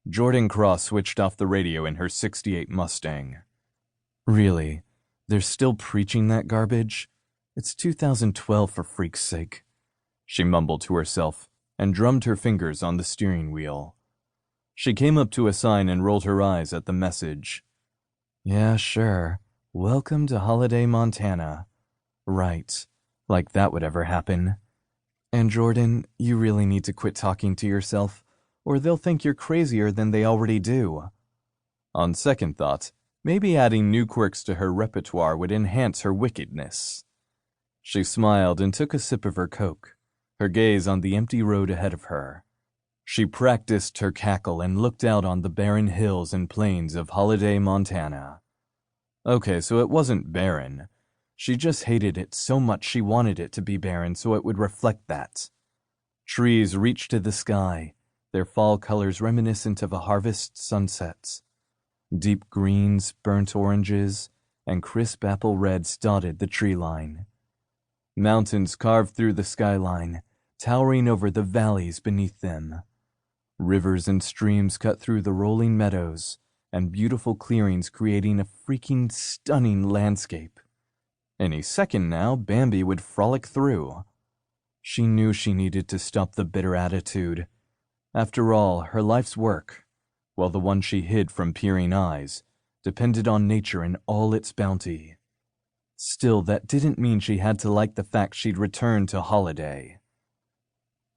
Jordan Cross switched off the radio in her '68 Mustang. Really? They're still preaching that garbage? It's 2012 for freak's sake. She mumbled to herself and drummed her fingers on the steering wheel. She came up to a sign and rolled her eyes at the message. Yeah, sure. Welcome to Holiday, Montana. Right. Like that would ever happen. And Jordan, you really need to quit talking to yourself, or they'll think you're crazier than they already do. On second thought, maybe adding new quirks to her repertoire would enhance her wickedness. She smiled and took a sip of her Coke, her gaze on the empty road ahead of her. She practiced her cackle and looked out on the barren hills and plains of Holiday, Montana. Okay, so it wasn't barren. She just hated it so much she wanted it to be barren so it would reflect that. Trees reached to the sky, their fall colors reminiscent of a harvest sunset. Deep greens, burnt oranges, and crisp apple reds dotted the tree line. Mountains carved through the skyline, towering over the valleys beneath them. Rivers and streams cut through the rolling meadows, and beautiful clearings creating a freaking stunning landscape. Any second now, Bambi would frolic through. She knew she needed to stop the bitter attitude. After all, her life's work, while the one she hid from peering eyes, depended on nature and all its bounty. Still, that didn't mean she had to like the fact she'd returned to Holiday.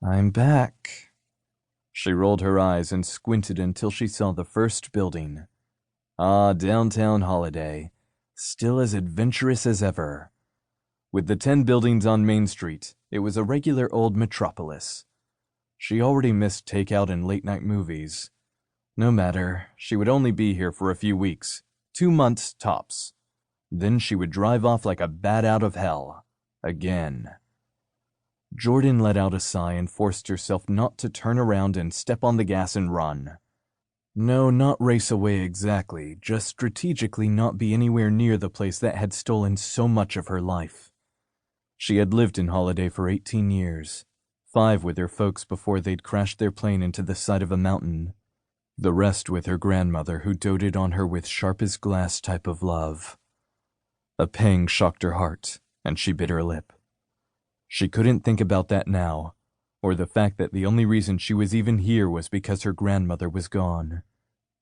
I'm back. She rolled her eyes and squinted until she saw the first building. Ah, downtown Holiday, still as adventurous as ever. With the 10 buildings on Main Street, it was a regular old metropolis. She already missed takeout and late-night movies. No matter, she would only be here for a few weeks, 2 months tops. Then she would drive off like a bat out of hell. Again. Jordan let out a sigh and forced herself not to turn around and step on the gas and run. No, not race away exactly, just strategically not be anywhere near the place that had stolen so much of her life. She had lived in Holiday for 18 years, 5 with her folks before they'd crashed their plane into the side of a mountain, the rest with her grandmother who doted on her with sharp-as-glass type of love. A pang shocked her heart, and she bit her lip. She couldn't think about that now, or the fact that the only reason she was even here was because her grandmother was gone.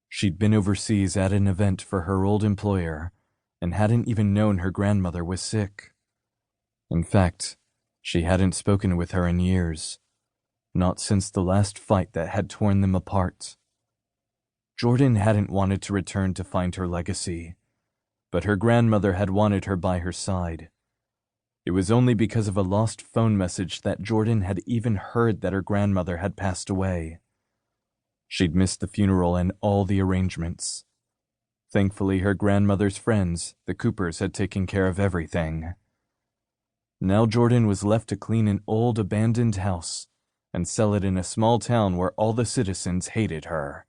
She'd been overseas at an event for her old employer, and hadn't even known her grandmother was sick. In fact, she hadn't spoken with her in years, not since the last fight that had torn them apart. Jordan hadn't wanted to return to find her legacy, but her grandmother had wanted her by her side. It was only because of a lost phone message that Jordan had even heard that her grandmother had passed away. She'd missed the funeral and all the arrangements. Thankfully, her grandmother's friends, the Coopers, had taken care of everything. Now Jordan was left to clean an old abandoned house and sell it in a small town where all the citizens hated her.